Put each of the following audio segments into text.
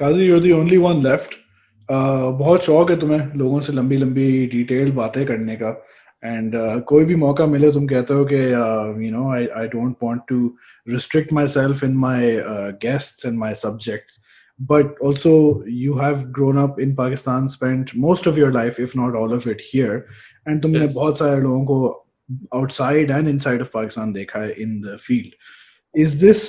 Qazi, you're the only one left. बहुत शौक है तुम्हें लोगों से लंबी लंबी डिटेल बातें करने का, एंड कोई भी मौका मिले तुम कहते हो कि I don't want to restrict myself in my guests and my subjects, but also you have grown up in Pakistan, spent most of your life if not all of it here, and तुमने Yes. बहुत सारे लोगों को outside and inside of Pakistan देखा है in the field. Is this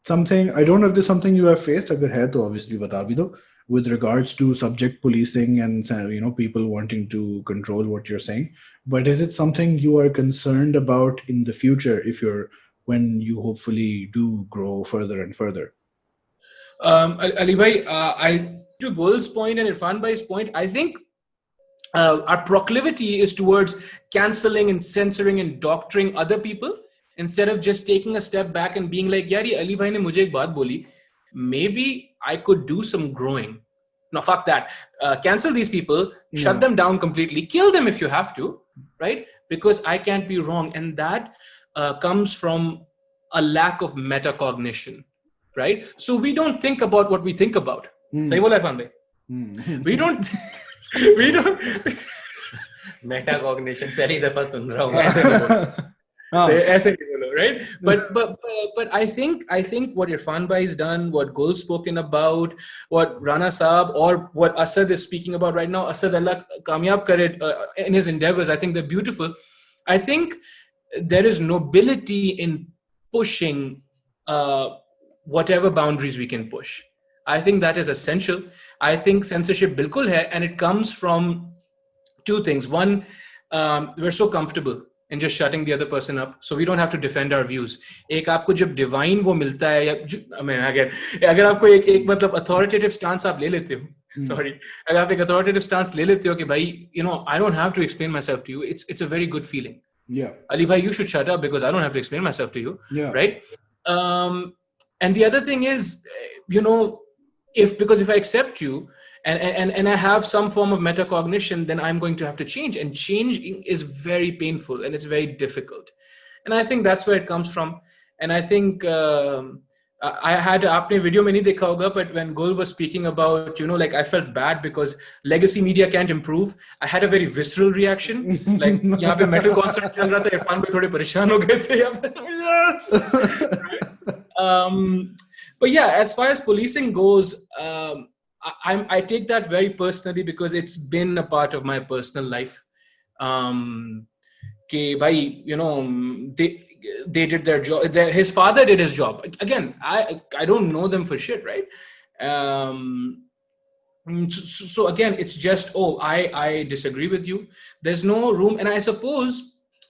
something, I don't know if this is something you have faced, अगर है तो obviously बता भी दो, with regards to subject policing and people wanting to control what you're saying, but is it something you are concerned about in the future if you're, when you hopefully do grow further and further? Ali bhai, I to Gul's point and Irfan bhai's point, I think our proclivity is towards cancelling and censoring and doctoring other people instead of just taking a step back and being like, yaar, ye Ali bhai ne mujhe ek baat boli, maybe I could do some growing. No, fuck that. Cancel these people, shut them down completely, kill them if you have to, right? Because I can't be wrong. And that comes from a lack of metacognition, right? So we don't think about what we think about. Sahi bola Irfan bhai? We don't... we don't... metacognition पहली दफा सुन रहा हूँ, ऐसे नहीं बोलो, ऐसे नहीं बोलो, right? But I think what Irfan bhai has done, what Gul's spoken about, what Rana Saab or what Asad is speaking about right now, Asad Allah kamyab kare in his endeavors, I think they're beautiful. I think there is nobility in pushing whatever boundaries we can push. I think that is essential. I think censorship bilkul hai, and it comes from two things. One, we're so comfortable in just shutting the other person up, so we don't have to defend our views. एक आपको जब divine वो मिलता है, या अगर आपको एक मतलब authoritative stance आप ले लेते हो, sorry, अगर आप एक authoritative stance ले लेते हो कि भाई, I don't have to explain myself to you, it's a very good feeling. Yeah. Ali bhai, you should shut up because I don't have to explain myself to you. Yeah. Right? And the other thing is, because if I accept you and I have some form of metacognition, then I'm going to have to change, and changing is very painful and it's very difficult. And I think that's where it comes from. And I think I had आपने video में नहीं देखा होगा, but when Gul was speaking about, like I felt bad because legacy media can't improve, I had a very visceral reaction. Like यहाँ पे metal concert चल रहा था, इरफान भाई थोड़े परेशान हो गए थे यहाँ पे. Yes. But yeah, as far as policing goes, I take that very personally because it's been a part of my personal life. कि भाई, they did their job. His father did his job. Again, I don't know them for shit, right? So again, it's just, I disagree with you. There's no room. And I suppose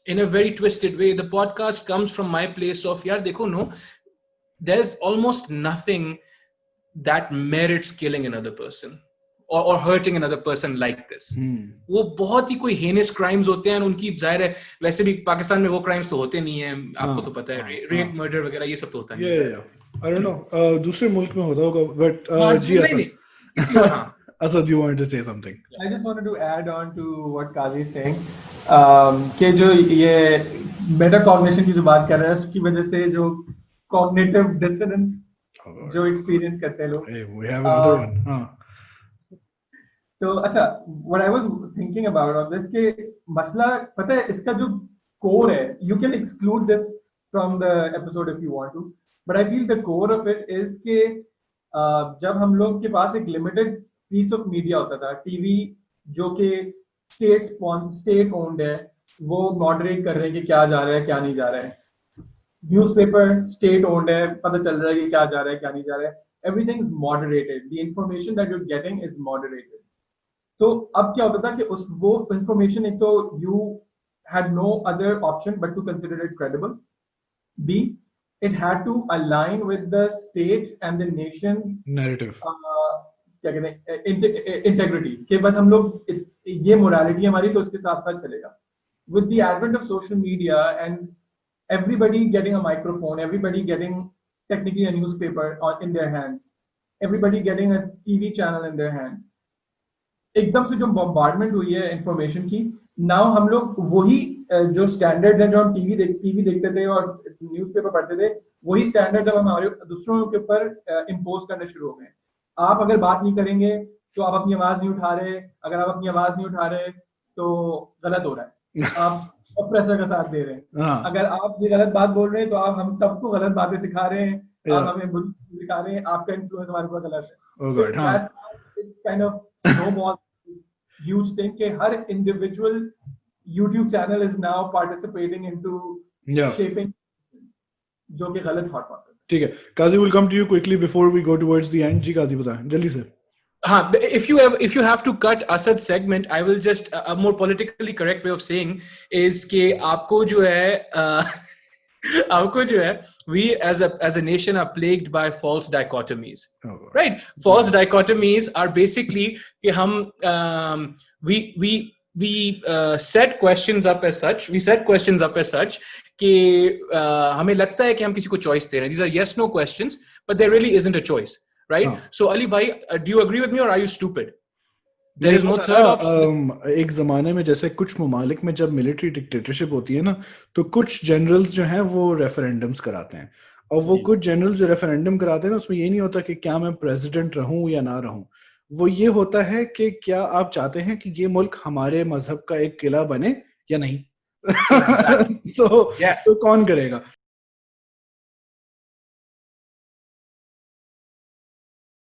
in a very twisted way, the podcast comes from my place of, yaar, dekho, no, there's almost nothing that merits killing another person or hurting another person like this. वो बहुत ही कोई heinous crimes होते हैं, उनकी जाहिर है वैसे भी पाकिस्तान में वो crimes तो होते नहीं हैं, आपको तो पता है, rape, murder वगैरह ये सब तो होता नहीं है. I don't know, दूसरे मुल्क में होता होगा, but Asad, you wanted to say something? I just wanted to add on to what Qazi is saying, कि जो ये metacognition की जो बात कर रहा है, उसकी वजह से जो cognitive dissonance जो experience करते हैं लोग. Hey, we have another one. तो अच्छा, what I was thinking about on this, कि मसला पता है इसका जो core है, you can exclude this from the episode if you want to, but I feel the core of it is कि जब हम लोग के पास एक limited piece of media होता था, TV जो कि state owned है, वो moderate कर रहे हैं कि क्या जा रहा है क्या नहीं जा रहा है, newspaper state owned है, पता चल रहा है कि क्या जा रहा है क्या नहीं जा रहा है, everything is moderated, the information that you're getting is moderated. तो अब क्या होता था कि वो information, एक तो you had no other option but to consider it credible. B, it had to align with the state and the nation's narrative. क्या कहते हैं, integrity, कि बस हम लोग ये morality हमारी तो उसके साथ साथ चलेगा. With the advent of social media and everybody getting a microphone, everybody getting technically a newspaper in their hands, everybody getting a TV channel in their hands, एकदम से जो bombardment हुई है information की, now हम लोग वही जो standards हैं जो हम TV देखते थे और newspaper पढ़ते थे, वही standards अब हमारे दूसरों के ऊपर impose करने शुरू हो गए. आप अगर बात नहीं करेंगे तो आप अपनी आवाज नहीं उठा रहे, अगर आप अपनी आवाज नहीं उठा रहे तो गलत हो रहा है, आप ऑप्रेसर का साथ दे रहे हैं। हाँ, अगर आप ये गलत बात बोल रहे हैं तो आप हम सबको गलत बातें सिखा रहे हैं, Yeah. आप हमें बुरी चीजें सिखा रहे हैं, आपका इन्फ्लुएंस हमारे ऊपर गलत है। Oh God, हाँ, That's kind of snowball huge thing कि हर individual YouTube channel is now participating into yeah. shaping जो कि गलत thought process है। ठीक है, काजी will come to you quickly before we go towards the end. जी काजी बताएं जल्दी से. if you have to cut Asad's segment, I will just a more politically correct way of saying is कि आपको जो है we as a nation are plagued by false dichotomies. Oh God. Right? False dichotomies are basically कि हम we set questions up as such. We set questions up as such कि हमें लगता है कि हम किसी को choice दे रहे हैं. These are yes no questions, but there really isn't a choice. Right? हाँ. So Ali bhai, do you agree with me or are you stupid? There is no third option. एक जमाने में जैसे कुछ ममालिक में जब मिलिट्री डिक्टेटरशिप होती है ना, तो कुछ जनरल्स जो हैं वो रेफरेंडम्स कराते हैं, और वो कुछ जनरल्स जो रेफरेंडम कराते हैं ना, उसमें ये नहीं होता कि क्या मैं प्रेसिडेंट रहूं या ना रहूं, वो ये होता है कि क्या आप चाहते हैं कि ये मुल्क हमारे मजहब का एक किला बने या नहीं. Exactly. So, Yes. तो कौन करेगा?